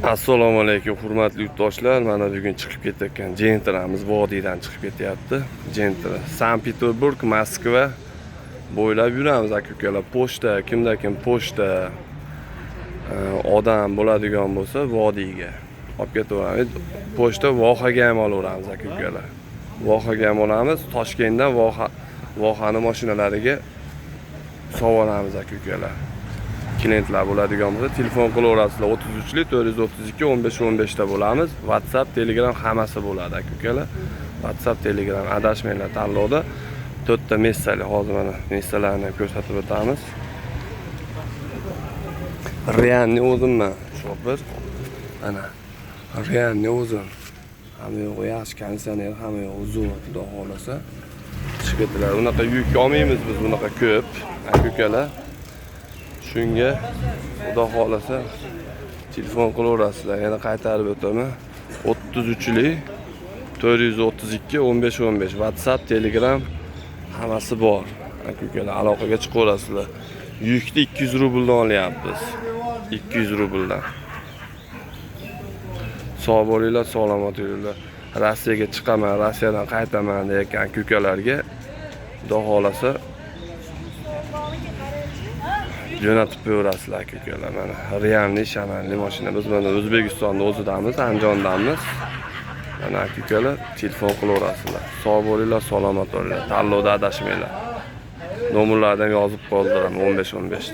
Assalomu alaykum hurmatli yurtdoshlar. Mana bugun chiqib ketayotgan Gentramiz vodiydan chiqib ketyapti. Gentra Sankt-Peterburg, Moskva bo'ylab yuramiz aka-ukalar. Pochta, kim pochta odam bo'ladigan bo'lsa vodiyga olib ketaveramiz. Pochta vohaga ham olaveramiz aka-ukalar. Vohaga ham olamiz. Toshkentdan vohani mashinalariga sog'olamiz aka-ukalar. Klientlar bo'ladigan bo'lsa telefon qilaverasizlar. 33 432 15 15 da bo'lamiz. WhatsApp, Telegram hammasi bo'ladi aka-ukalar. WhatsApp, Telegram adashmanglar tanlovda 4 ta messali hozir mana messalarni ko'rsatib o'tamiz. Rianni o'zimman shopir. Ana Rianni o'zim. Hamma yo'q yaxshi konditsioner, hamma yo'q uzun, xudo xolasa. Chiqadilar. Unaqa yuk olmaymiz biz, bunaqa ko'p aka-ukalar. Shunga xudo xolasa telefon qilaverasizlar. Yana qaytarib o'taman. 33 432 15 15 WhatsApp, Telegram hammasi bor. Aka-ukalar aloqaga chiqaverasizlar. Yukni 200 rubldan olyapmiz. 200 rubldan. Sog' bo'linglar, salomat bo'linglar. Rossiyaga chiqaman, Rossiyadan qaytaman degan aka-ukalarga xudo xolasa jo'natib qo'yaverasizlar aka-ukalar. Mana Rianli shamanli mashina. Biz mana O'zbekistonda o'zidamiz, Andijondamiz. Mana aka-ukalar telefon qilaverasizlar. Sog' bo'linglar, salomat bo'linglar. Tanlovda adashmanglar. Nomerlardan yozib qoldiraman 15 15.